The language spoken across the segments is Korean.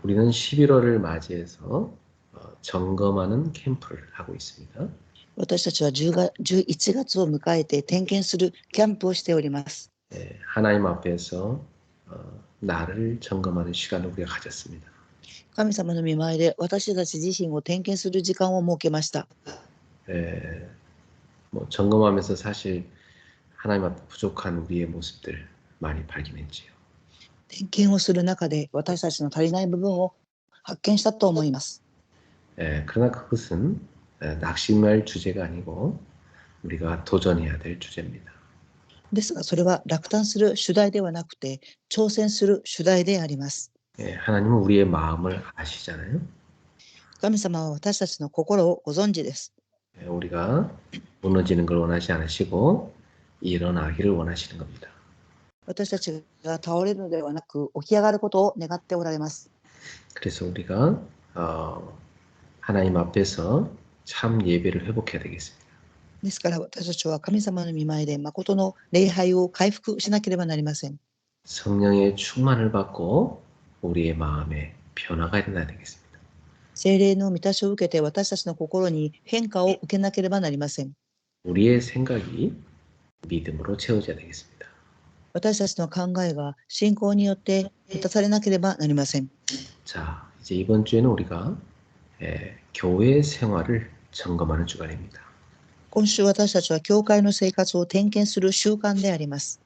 우리는 11월을 맞이해서 점검하는 캠프를 하고 있습니다. 私たちは11月を迎えて点検するキャンプをしております。 하나님 앞에서 나를 점검하는 시간을 우리가 가졌습니다. 神様の御前で私たち自身を点検する時間を設けました。 점검하면서 사실 하나님 앞에 부족한 우리의 모습들 많이 발견했지요. 点検をする中で私たちの足りない部分を発見したと思います。 그러나 그것은 낙심할 주제가 아니고 우리가 도전해야 될 주제입니다. ですがそれは落胆する主題ではなくて挑戦する主題であります。 하나님은 우리의 마음을 아시잖아요. 神様は私たちの心をご存知です。 우리가 무너지는 걸 원하지 않으시고 일어나기를 원하시는 겁니다. 私たちが倒れるのではなく起き上がることを願っておられます。 그래서 우리가 하나님 앞에서 참 예배를 회복해야 되겠습니다. ですから私たちは神様の御前で誠の礼拝を回復しなければなりません。 성령의 충만을 받고 우리의 마음에 변화가 일어나야 되겠습니다. 聖霊の満たしを受けて私たちの心に変化を受けなければなりません。 우리의 생각이 믿음으로 채워져야 되겠습니다. 私たちの考えが信仰によって満たされなければなりません。 자, 이제 이번 주에는 우리가 교회 생활을 점검하는 주간입니다. 今週私たちは教会の生活を点検する習慣であります。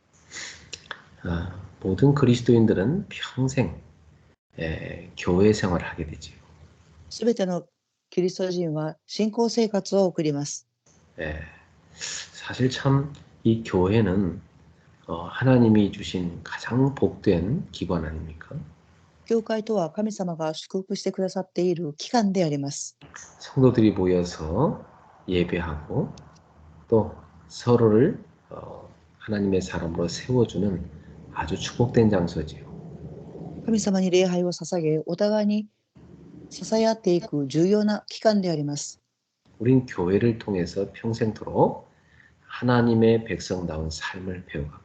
모든 그리스도인들은 평생 교회 생활을 하게 되지요. すべてのキリスト人は信仰生活を送ります。 사실 참 이 교회는 하나님이 주신 가장 복된 기관 아닙니까? 教会とは神様が祝福してくださっている機関であります。 성도들이 모여서 예배하고 또 서로를 하나님의 사람으로 세워주는 아주 축복된 장소지요. 神様に礼拝を捧げ、お互いに支え合っていく重要な機関であります。 우린 교회를 통해서 평생토록 하나님의 백성다운 삶을 배워갑니다.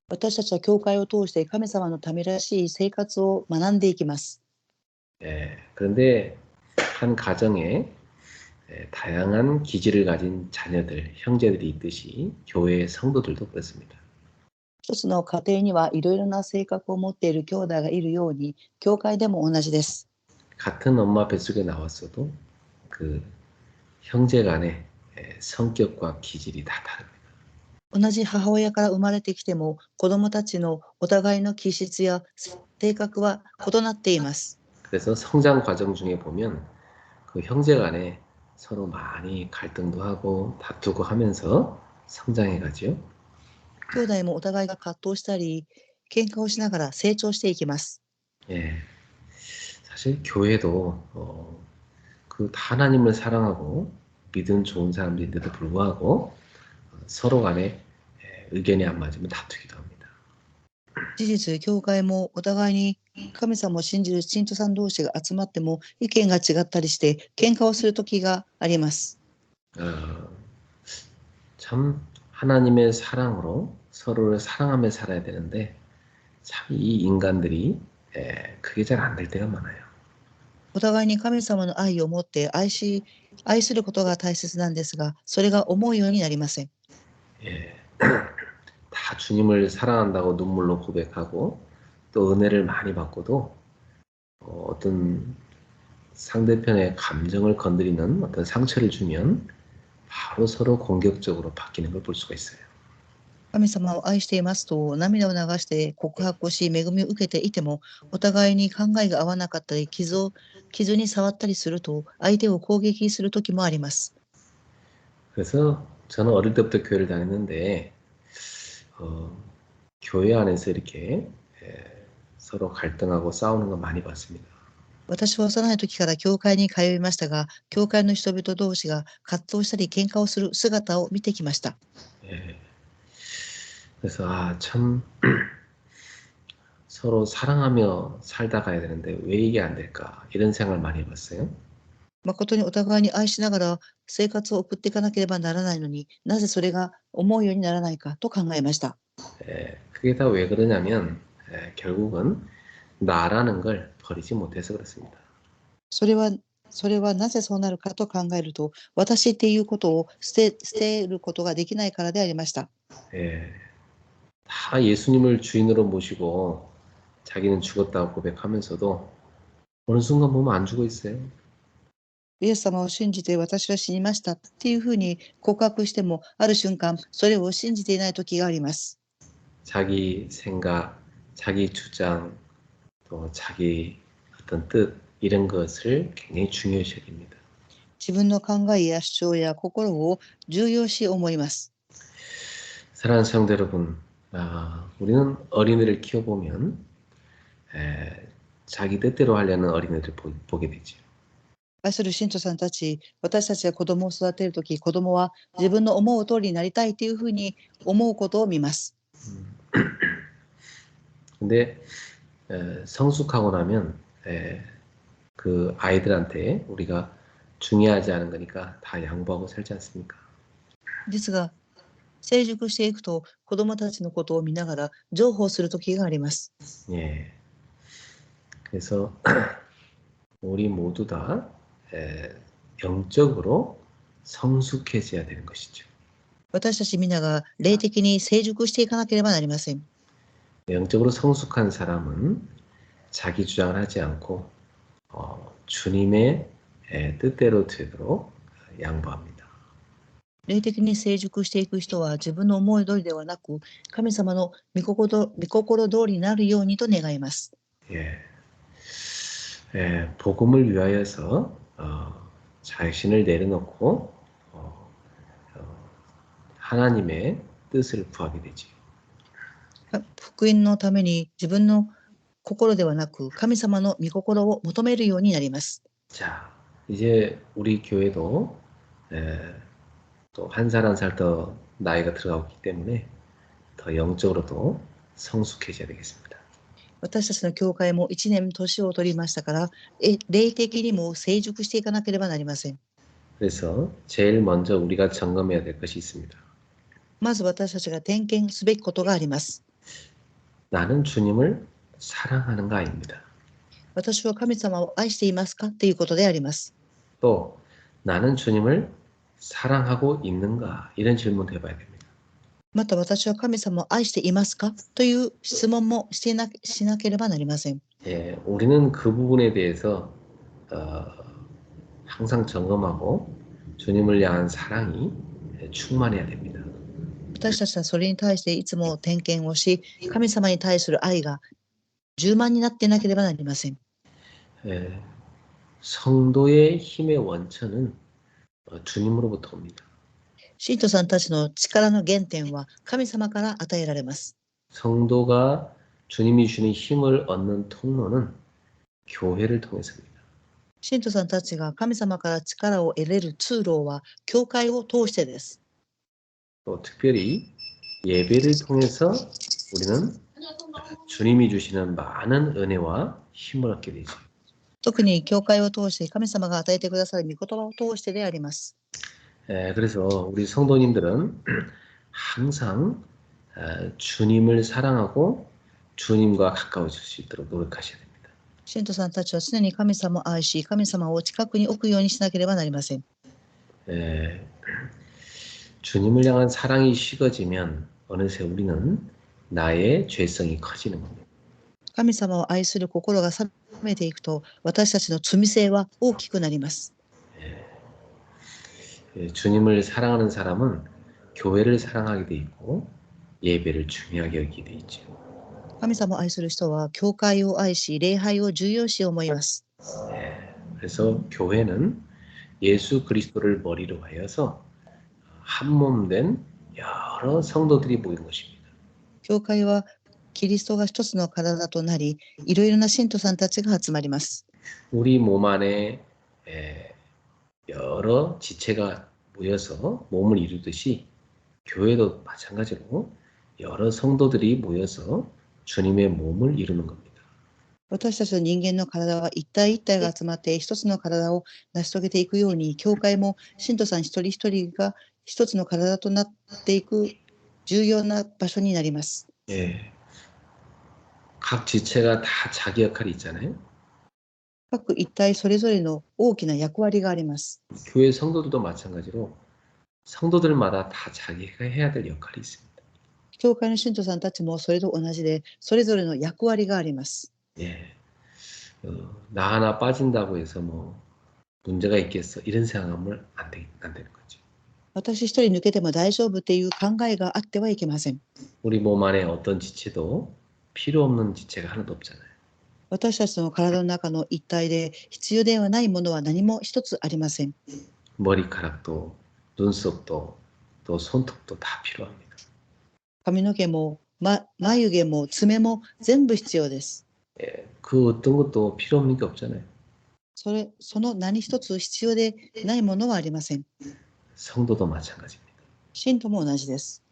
私たちは教会を通して神様のためらしい生活を学んでいきます。 그런데 한 가정에 다양한 기질을 가진 자녀들, 형제들이 있듯이 교회의 성도들도 그렇습니다. 一つの家庭にはいろいろな性格を持っている兄弟がいるように、教会でも同じです。 같은 엄마 뱃속에 나왔어도 그 형제 간의 성격과 기질이 다 다릅니다. 同じ母親から生まれてきても、子供たちのお互いの気質や性格は異なっています。 그래서 성장 과정 중에 보면 그 형제 간에 서로 많이 갈등도 하고 다투고 하면서 성장해 가지요. 兄弟もお互いが葛藤したり、喧嘩をしながら成長していきます。 사실 교회도 그 하나님을 사랑하고 믿음 좋은 사람들인데도 불구하고 서로 간에 의견이 안 맞으면 다투기도 합니다. 事実、教会もお互いに神様を信じる信徒さん同士が集まっても意見が違ったりして喧嘩をする時があります。 참 하나님의 사랑으로 서로를 사랑하며 살아야 되는데 참 이 인간들이 그게 잘 안 될 때가 많아요. お互いに神様の愛を持って愛することが大切なんですが、それが思うようになりません。 다 주님을 사랑한다고 눈물로 고백하고 또 은혜를 많이 받고도 어떤 상대편의 감정을 건드리는 어떤 상처를 주면 바로 서로 공격적으로 바뀌는 걸 볼 수가 있어요. 神様を愛していますと涙を流して告白をし恵みを受けていても、お互いに考えが合わなかったり傷に触ったりすると相手を攻撃する時もあります。 그래서 저는 어릴 때부터 교회를 다녔는데 교회 안에서 이렇게 서로 갈등하고 싸우는 거 많이 봤습니다. 私は幼い時から教会に通いましたが、教会の人々同士が葛藤したり喧嘩をする姿を見てきました。 그래서 참 서로 사랑하며 살다 가야 되는데 왜 이게 안 될까 이런 생각을 많이 해봤어요. 誠にお互いに愛しながら生活を送っていかなければならないのになぜそれが思うようにならないかと考えました。 그게 다 왜 그러냐면 결국은 나라는 걸 버리지 못해서 그렇습니다. それは、それはなぜそうなるかと考えると、私っていうことを捨てることができないからでありました。 예, 다 예수님을 주인으로 모시고 자기는 죽었다고 고백하면서도 어느 순간 보면 안 죽어 있어요. イエス様を信じて私は死にましたっていうふうに告白しても、ある瞬間、それを信じていない時があります。 자기 생각, 자기 주장, 또 자기 어떤 뜻 이런 것을 굉장히 중요시 여깁니다. 自分の考えや主張や心を重要視思います。 사랑하는 성도 여러분, 우리는 어린이를 키워보면 자기 뜻대로 하려는 어린이들을 보게 되죠. 愛する信徒さんたち、私たちが子供を育てるとき、子供は自分の思う通りになりたいというふうに思うことを見ます。 근데 성숙하고 나면 그 아이들한테 우리가 중요하지 않은 거니까 다 양보하고 살지 않습니까? ですが、成熟していくと子供たちのことを見ながら譲歩する時があります。 예. 그래서 우리 모두 다 영적으로 성숙해져야 되는 것이죠. 私たち皆が霊的に成熟していかなければなりません。 영적으로 성숙한 사람은 자기 주장을 하지 않고 주님의 뜻대로 되도록 양보합니다. 霊的に成熟していく人は自分の思い通りではなく、神様の御心通りになるようにと願います。 예. 복음을 위하여서 자신을 내려놓고 하나님의 뜻을 구하게 되지. 福音のために自分の心ではなく、神様の御心を求めるようになります。 자, 이제 우리 교회도 또 한 살 한 살 더 나이가 들어가고 있기 때문에 더 영적으로도 성숙해져야 되겠습니다. 私たちの教会も1年年を取りましたから、霊的にも成熟していかなければなりません。 그래서 제일 먼저 우리가 점검해야 될 것이 있습니다. まず私たちが点検すべきことがあります。 나는 주님을 사랑하는가 아닙니다. 私は神様を愛していますかということであります。 또 나는 주님을 사랑하고 있는가 이런 질문도 해봐야 됩니다. また私は神様を愛していますかという質問もしなければなりません。 예, 우리는 그 부분에 대해서 항상 점검하고 주님을 향한 사랑이 충만해야 됩니다. 私たちはそれに対していつも点検をし、神様に対する愛が充満になっていなければなりません。 예, 성도의 힘의 원천은 주님으로부터 옵니다. 信徒さんたちの力の原点は神様から与えられます。 성도가 주님이 주는 힘을 얻는 통로는 교회를 통해서입니다. 信徒さんたちが神様から力を得れる通路は教会を通してです。 또 특별히 예배를 통해서 우리는 주님이 주시는 많은 은혜와 힘을 얻게 되죠. 特に教会を通して神様が与えてくださる御言葉を通してであります。 그래서 우리 성도님들은 항상 주님을 사랑하고 주님과 가까워질 수 있도록 노력하셔야 됩니다. 信徒さんたちは常に神様を愛し、神様を近くに置くようにしなければなりません。 주님을 향한 사랑이 식어지면 어느새 우리는 나의 죄성이 커지는 겁니다. 神様を愛する心が冷めていくと、私たちの罪性は大きくなります。 주님을 사랑하는 사람은 교회를 사랑하게 돼 있고 예배를 중요하게 여기게 돼 있죠. 神様を愛する人は教会を愛し、礼拝を重要視思います。 그래서 교회는 예수 그리스도를 머리로 하여서 한 몸 된 여러 성도들이 모인 것입니다. 教会はキリストが一つの体となり、いろいろな信徒さんたちが集まります。 우리 몸 안에 여러 지체가 모여서 몸을 이루듯이 교회도 마찬가지로 여러 성도들이 모여서 주님의 몸을 이루는 겁니다. 私たちの人間の体は一体一体が集まって一つの体を成し遂げていくように、教会も信徒さん一人一人が一つの体となっていく重要な場所になります。각 지체가 다 자기 역할이 있잖아요. 各一体それぞれの大きな役割があります。 교회 성도들도 마찬가지로 성도들마다 다 자기가 해야 될 역할이 있습니다. 教会の信徒さんたちもそれと同じで、それぞれの役割があります。 예, 나 하나 빠진다고 해서 뭐 문제가 있겠어 이런 생각하면 안 되는 거죠. 私一人抜けても大丈夫っていう考えがあってはいけません。 우리 몸 안에 어떤 지체도 필요 없는 지체가 하나도 없잖아요. 私たちの体の中の一体で必要ではないものは何も一つありません。 머리카락도 눈썹도 또 손톱도 다 필요합니다. 髪の毛も、眉毛も爪も全部必要です。 예, 그 어떤 것도 필요 없는 게 없잖아요. その何一つ必要でないものはありません。 성도도 마찬가지입니다. 信徒も同じです。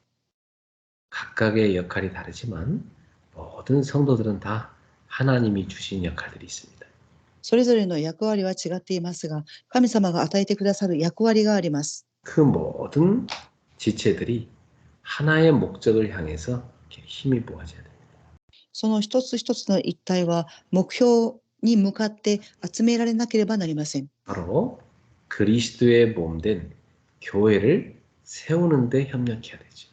각각의 역할이 다르지만 모든 성도들은 다 하나님이 주신 역할들이 있습니다. それぞれの役割は違っていますが、神様が与えてくださる役割があります。 그 모든 지체들이 하나의 목적을 향해서 이렇게 힘이 모아져야 됩니다. その一つ一つの一体は目標に向かって集められなければなりません。 바로 그리스도의 몸된 교회를 세우는 데 협력해야 되죠.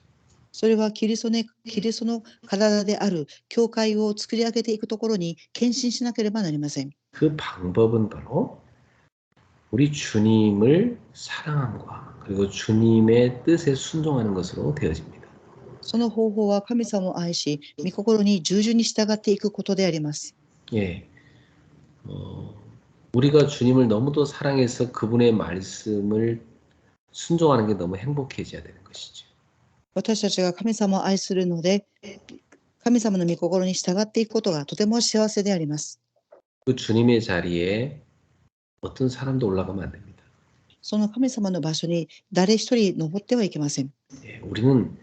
それはキリストの体である教会を作り上げていくところに献身しなければなりません。 그 방법은 바로 우리 주님을 사랑함과 그리고 주님의 뜻에 순종하는 것으로 되어집니다. その方法は神様を愛し、御心に従順に従っていくことであります。 예, 우리가 주님을 너무도 사랑해서 그분의 말씀을 순종하는 게 너무 행복해져야 되는 것이죠. 私たちが神様を愛するので、神様の御心に従っていくことがとても幸せであります。 그 주님의 자리에 어떤 사람도 올라가면 안 됩니다. その神様の場所に誰一人登ってはいけません。 예, 우리는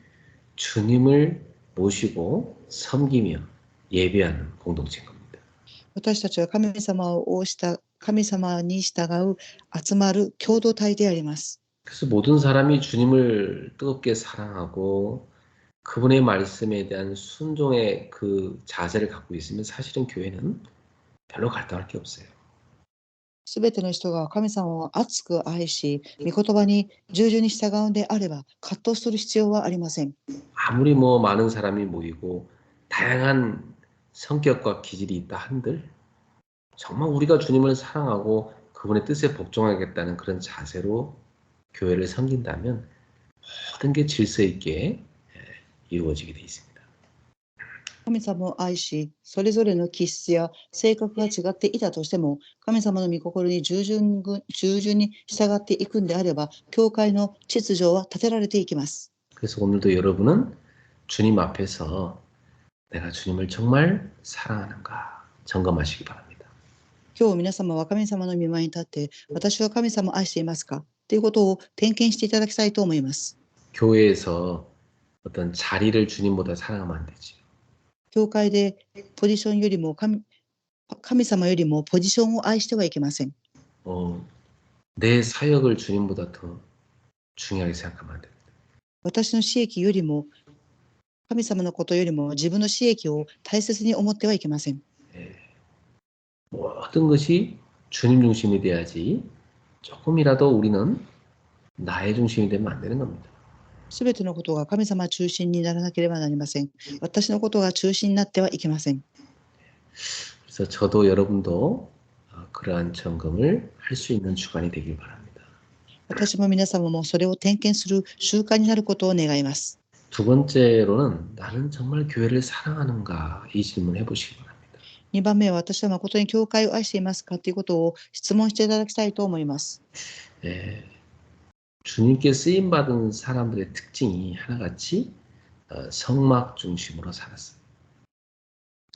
주님을 모시고 섬기며 예배하는 공동체인 겁니다. 私たちは神様に従う集まる共同体であります。 그래서 모든 사람이 주님을 뜨겁게 사랑하고 그분의 말씀에 대한 순종의 그 자세를 갖고 있으면 사실은 교회는 별로 갈등할 게 없어요. すべての人が神様を熱く愛し、御言葉に従順に従うのであれば、葛藤する必要はありません。 아무리 뭐 많은 사람이 모이고 다양한 성격과 기질이 있다 한들 정말 우리가 주님을 사랑하고 그분의 뜻에 복종하겠다는 그런 자세로 교회를 섬긴다면 모든 게 질서 있게 이루어지게 돼 있습니다. 神様を愛し、それぞれの気質や性格が違っていたとしても、神様の御心に従順に従っていくんであれば、教会の秩序は立てられていきます。 그래서 오늘도 여러분은 주님 앞에서 내가 주님을 정말 사랑하는가 점검하시기 바랍니다. 今日皆様は神様の御前に立って、私は神様を愛していますかということを点検していただきたいと思います。 교회에서 어떤 자리를 주님보다 사랑하면 안 되지. 教会でポジションよりも神様よりもポジションを愛してはいけません。 내 사역을 주님보다 더 중요하게 생각하면 안 됩니다. 私の私益よりも神様のことよりも自分の私益を大切に思ってはいけません。 모든 것이 주님 중심이 돼야지 조금이라도 우리는 나의 중심이 되면 안 되는 겁니다. すべてのことが神様中心にならなければなりません。私のことが中心になってはいけません。 그래서 저도 여러분도 그러한 점검을 할 수 있는 주간이 되길 바랍니다. 私も皆様もそれを点検する習慣になることを願います。 두 번째로는 나는 정말 교회를 사랑하는가 이 질문 해보시기 바랍니다. 2番目は私は誠に教会を愛していますかということを質問していただきたいと思います。 주님께 쓰임받은 사람들의 특징이 하나같이 성막 중심으로 살았어요.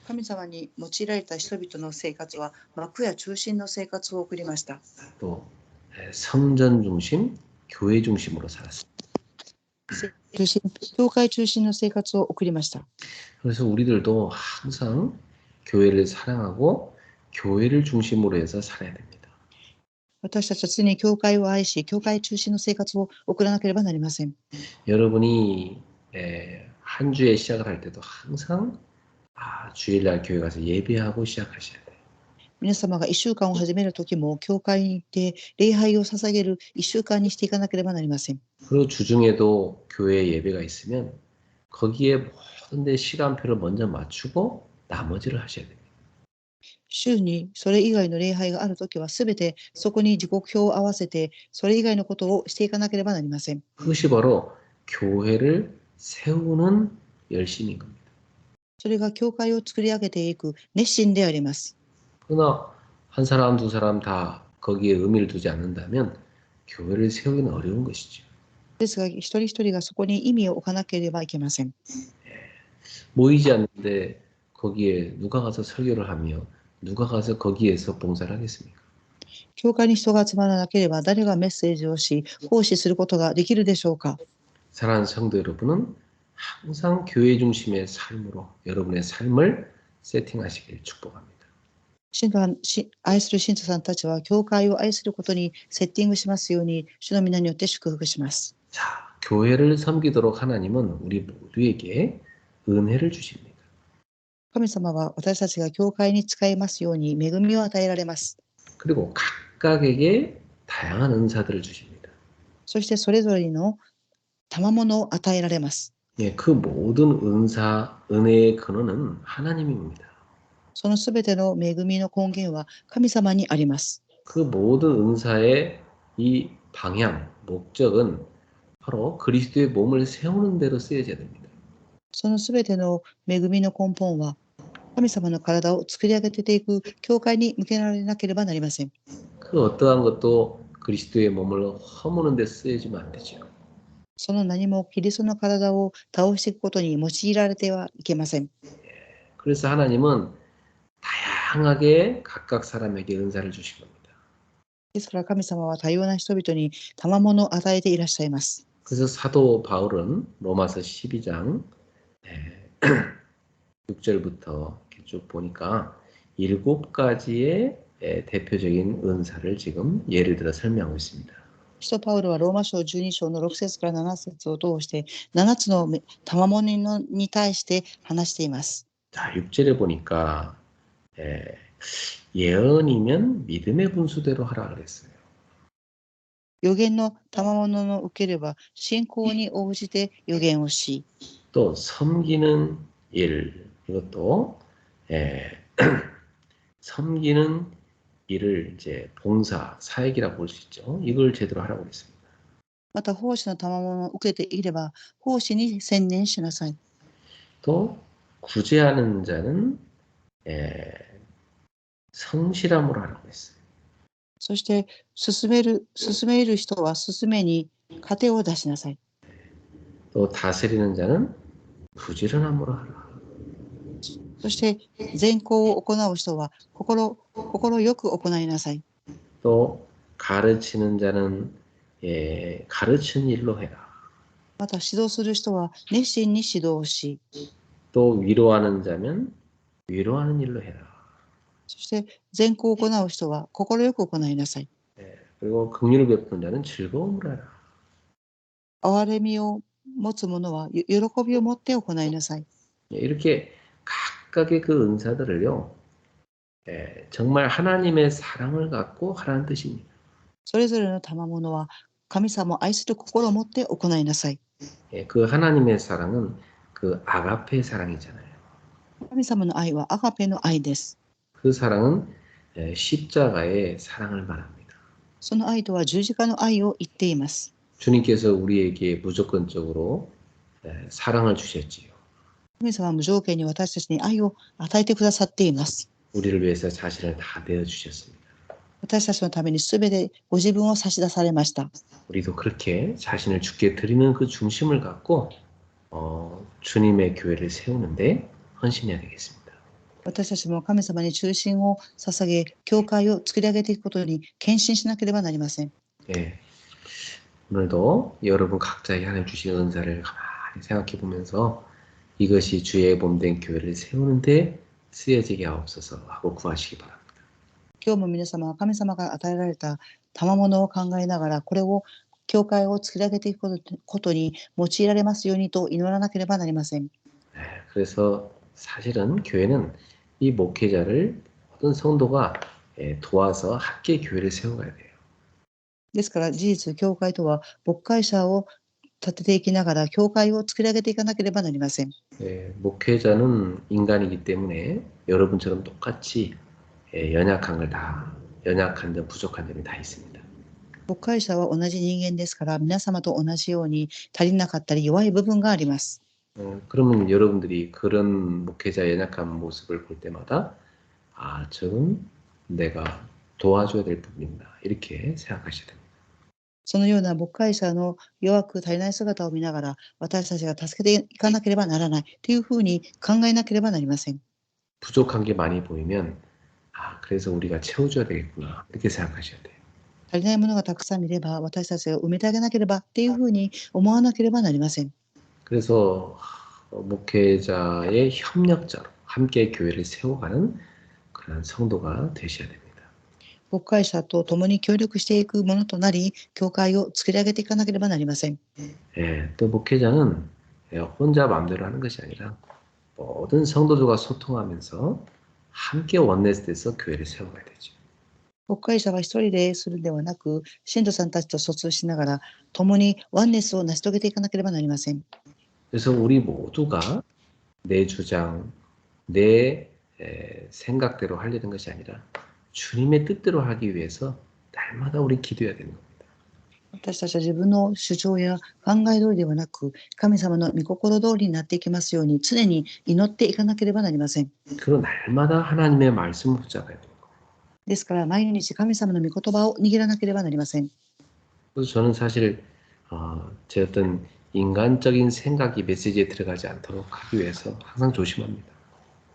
神様に用いられた人々の生活は幕や中心の生活を送りました。 또 성전 중심, 교회 중심으로 살았어요. 教会中心の生活を送りました。 그래서 우리들도 항상 교회를 사랑하고 교회를 중심으로 해서 살아야 됩니다. 私たちは常に教会を愛し、教会中心の生活を送らなければなりません。 여러분이 한 주의 시작을 할 때도 항상 주일날 교회 가서 예배하고 시작하셔야 돼요. 皆様が1週間を始めるときも、教会に行って礼拝を捧げる1週間にしていかなければなりません。 그리고 주중에도 교회 예배가 있으면 거기에 모든 데 시간표를 먼저 맞추고 나머지를 하셔야 됩니다. 週にそれ以外の礼拝があるときは、すべてそこに時刻表を合わせて、それ以外のことをしていかなければなりません。 그것이 바로 교회를 세우는 열심인 겁니다. それが教会を作り上げていく熱心であります。 그러나 한 사람 두 사람 다 거기에 의미를 두지 않는다면 교회를 세우기는 어려운 것이죠. ですが、一人一人がそこに意味を置かなければいけません。 모이지 않는데 거기에 누가 가서 설교를 하며 누가 가서 거기에서 봉사를 하겠습니까? 教会に人が集まらなければ、誰がメッセージをし、奉仕することができるでしょうか。 사랑하는 성도 여러분은 항상 교회 중심의 삶으로 여러분의 삶을 세팅하시길 축복합니다. 愛する信徒さんたちは、教会を愛することにセッティングしますように、主の皆によって祝福します。 자, 교회를 섬기도록 하나님은 우리 모두에게 은혜를 주십니다. 神様は私たちが教会に使いますように恵みを与えられます。 그리고 각각에게 다양한 은사들을 주십니다. そしてそれぞれの賜物を与えられます。 예, 그 모든 은사, 은혜의 근원은 하나님입니다. そのすべての恵みの根源は神様にあります。 그 모든 은사의 이 방향, 목적은 바로 그리스도의 몸을 세우는 대로 쓰여져야 됩니다. そのすべての恵みの根本は神様の体を作り上げていく教会に向けられなければなりません。 그 어떠한 것도 그리스도의 몸을 허무는 데 쓰여지면 안 되죠. その何もキリストの体を倒していくことに用いられてはいけません。 그래서 하나님은 다양하게 각각 사람에게 은사를 주신 겁니다. ですから神様は多様な人々に賜物を与えていらっしゃいます。 그래서 사도 바울은 로마서 12장 6절부터 쭉 보니까 7가지의 대표적인 은사를 지금 예를 들어 설명하고 있습니다. 使徒パウロはローマ書12章の6節から7節を通して7つの賜物に対して話しています。 자, 6절에 보니까 예언이면 믿음의 분수대로 하라 그랬어요. 預言の賜物を受ければ信仰に応じて預言をし、 또 섬기는 일, 이것도 섬기는 일을 이제 봉사, 사역이라고 볼 수 있죠. 이걸 제대로 하라고 그랬습니다. また奉仕の賜物を受けていれば奉仕に専念しなさい。 또 구제하는 자는 성실함으로 하라고 했어요. そして進める人は進めに糧を出しなさい。 또 다스리는 자는 부지런함으로 하라. そして善行を行う人は心よく行いなさい。 또 가르치는 자는 가르치는 일로 해라. また指導する人は熱心に指導をし、 또 위로하는 자면 위로하는 일로 해라. そして善行を行う人は心よく行いなさい。 그리고 긍휼을 베푸는 자는 즐거움으로 해라. 憐れみを持つ者は喜びを持って行いなさい。 이렇게 각각의 그 은사들을요, 정말 하나님의 사랑을 갖고 하라는 뜻입니다. それぞれの賜物は神様を愛する心を持って行いなさい。 그 하나님의 사랑은 그 아가페 사랑이잖아요. 神様の愛はアガペの愛です。 그 사랑은 십자가의 사랑을 말합니다. その愛とは十字架の愛を言っています。 주님께서 우리에게 무조건적으로 사랑을 주셨지요. 神様は無条件に私たちに愛を与えてくださっています。 우리를 위해서 자신을 다 내어 주셨습니다. 私たちのためにすべてご自分を差し出されました。 우리도 그렇게 자신을 주께 드리는 그 중심을 갖고 주님의 교회를 세우는데 헌신해야 되겠습니다. 私たちも神様に中心を捧げ、教会を作り上げていくことに献身しなければなりません。 예. 오늘도 여러분 각자에게 하나님 주신 은사를 가만히 생각해 보면서 이것이 주의 몸된 교회를 세우는데 쓰여지게 하옵소서 하고 구하시기 바랍니다. 今日も皆様は神様が与えられた賜物を考えながら、これを教会を作り上げていくことに用いられますようにと祈らなければなりません。 그래서 사실은 교회는 이 목회자를 모든 성도가 도와서 함께 교회를 세워가야 돼요. ですから事実、教会とは牧会者を立てていきながら教会を作り上げていかなければなりません。 목회자는 인간이기 때문에 여러분처럼 똑같이 연약한 점, 부족한 점이 다 있습니다. 牧会者は同じ人間ですから、皆様と同じように足りなかったり弱い部分があります。 그러면 여러분들이 그런 목회자의 연약한 모습을 볼 때마다 저건 내가 도와줘야 될 부분이다. 이렇게 생각하셔야 됩니다. そのような牧会者の弱く足りない姿を見ながら、私たちが助けていかなければならないというふうに考えなければなりません。 부족한 게 많이 보이면 그래서 우리가 채워줘야 되겠구나. 이렇게 생각하셔야 돼요. 足りないものがたくさん見れば、私たちが埋めてあげなければっていうふうに思わなければなりません。 그래서 목회자의 협력자로 함께 교회를 세워가는 그런 성도가 되셔야 됩니다. 牧会者と共に協力していくものとなり、教会を作り上げていかなければなりません。 또 목회자는 혼자 마음대로 하는 것이 아니라 모든 성도들과 소통하면서 함께 원내스에서 교회를 세워가야 되죠. 牧会者は一人でするんではなく、信徒さんたちと疎通しながら、共にワンネスを成し遂げていかなければなりません。 그래서 우리 모두가 내 주장, 내 생각대로 하려는 것이 아니라 주님의 뜻대로 하기 위해서 날마다 우리 기도해야 되는 겁니다. 私たちは自分の主張や考え通りではなく、神様の御心通りになっていきますように、常に祈っていかなければなりません。 그리고 날마다 하나님의 말씀을 붙잡아야 돼요. ですから、毎日神様の御言葉を握らなければなりません。 그래서 저는 사실 제 어떤 인간적인 생각이 메시지에 들어가지 않도록 하기 위해서 항상 조심합니다.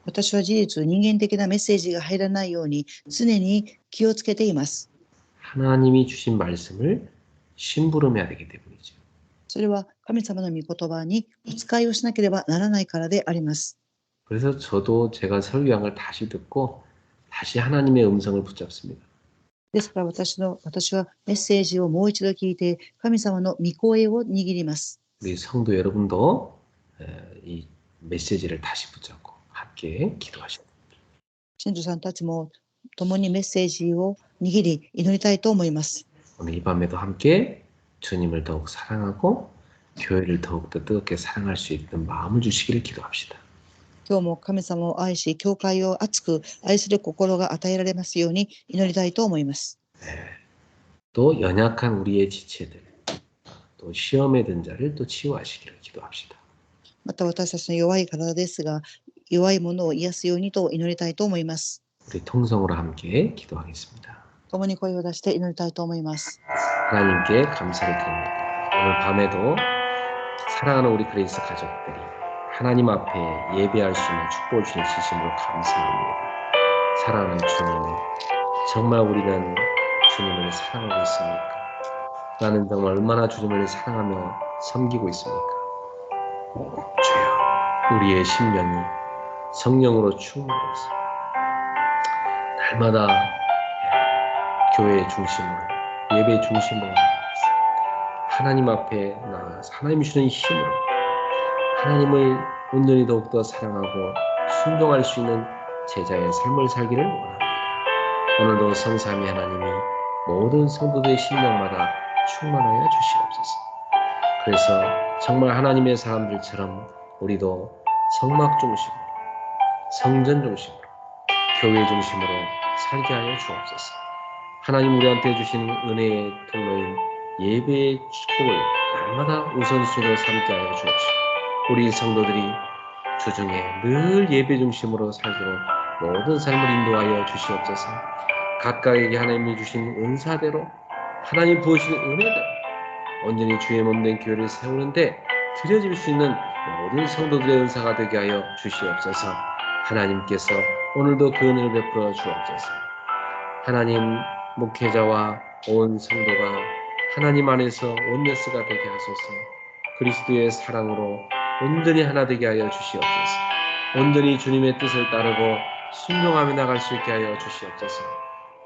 私は事実、人間的なメッセージが入らないように、常に気をつけています。 하나님이 주신 말씀을 심부름해야 되기 때문이죠. それは神様の御言葉にお使いをしなければならないからであります。 그래서 저도 제가 설교한 걸 다시 듣고 다시 하나님의 음성을 붙잡습니다. ですから私はメッセージをもう一度聞いて、神様の御声を握ります。 우리 성도 여러분도 이 메시지를 다시 붙잡고 함께 기도하셔야 됩니다. 信徒さんたちも共にメッセージを握り祈りたいと思います。 오늘 이 밤에도 함께 주님을 더욱 사랑하고 교회를 더욱더 뜨겁게 사랑할 수 있는 마음을 주시기를 기도합시다. 今日も神様を愛し、教会を熱く愛する心が与えられますように祈りたいと思います。 또 연약한 우리의 지체들, 또 시험에 든 자를 또 치유하시기를 기도합시다. また私たちの弱い体ですが、弱いものを癒すようにと祈りたいと思います。 우리 통성으로 함께 기도하겠습니다. 共に声を出して祈りたいと思います。 하나님께 감사를 드립니다. 오늘 밤에도 사랑하는 우리 그레이스 가족들이 하나님 앞에 예배할 수 있는 축복을 주신 진심으로 감사합니다. 사랑하는 주님, 정말 우리는 주님을 사랑하고 있습니까? 나는 정말 얼마나 주님을 사랑하며 섬기고 있습니까? 주여, 우리의 심령이 성령으로 충만해서 날마다 교회 중심으로, 예배 중심으로 하나님 앞에 나아가서 하나님이 주는 힘으로 하나님을 온전히 더욱더 사랑하고 순종할 수 있는 제자의 삶을 살기를 원합니다. 오늘도 성삼위 하나님이 모든 성도들의 심령마다 충만하여 주시옵소서. 그래서 정말 하나님의 사람들처럼 우리도 성막 중심으로, 성전 중심으로, 교회 중심으로 살게 하여 주옵소서. 하나님 우리한테 주신 은혜의 통로인 예배의 축복을 날마다 우선순위로 삼게 하여 주옵시고 우리 성도들이 주중에 늘 예배 중심으로 살도록 모든 삶을 인도하여 주시옵소서. 각각에게 하나님이 주신 은사대로 하나님 부으신 은혜대로 온전히 주의 몸된 교회를 세우는데 드려질 수 있는 모든 성도들의 은사가 되게 하여 주시옵소서. 하나님께서 오늘도 그 은혜를 베풀어 주옵소서. 하나님 목회자와 온 성도가 하나님 안에서 온네스가 되게 하소서. 그리스도의 사랑으로 온전히 하나 되게 하여 주시옵소서. 온전히 주님의 뜻을 따르고 순종하며 나갈 수 있게 하여 주시옵소서.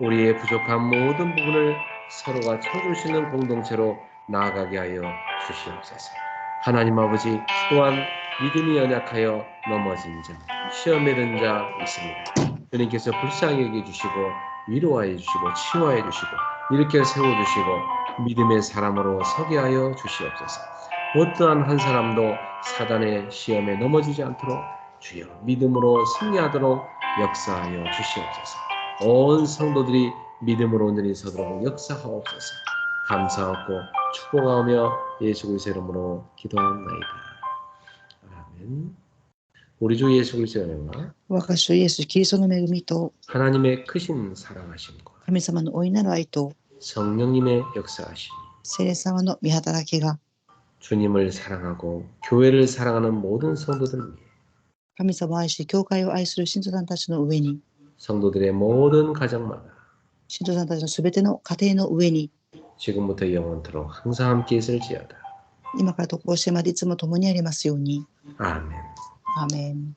우리의 부족한 모든 부분을 서로가 채워줄 수 있는 공동체로 나아가게 하여 주시옵소서. 하나님 아버지, 또한 믿음이 연약하여 넘어진 자, 시험에 든 자 있습니다. 주님께서 불쌍히 여겨주시고 위로하여 주시고 치유하여 주시고 일으켜 세워주시고 믿음의 사람으로 서게 하여 주시옵소서. 어떠한 한 사람도 사단의 시험에 넘어지지 않도록 주여 믿음으로 승리하도록 역사하여 주시옵소서. 온 성도들이 믿음으로 늘이 서도록 역사하옵소서. 감사하고 축복하며 예수 그리스도의 이름으로 기도합나이다. 아멘. 우리 주 예수 그리스도의 은혜와 我が主イエス・キリストの恵みと 하나님의 크신 사랑하심과 神様の大いなる愛と 성령님의 역사하심, 聖霊様の御働きが 주님을 사랑하고 교회를 사랑하는 모든 성도들 위해 神様を愛し、教会を愛する信徒さんたちの上に、 성도들의 모든 가정마다 信徒さんたちのすべての家庭の上に、 지금부터 영원토록 항상 함께 있을지어다. 今からとこうしてまでいつも共にありますように。 아멘. アーメン。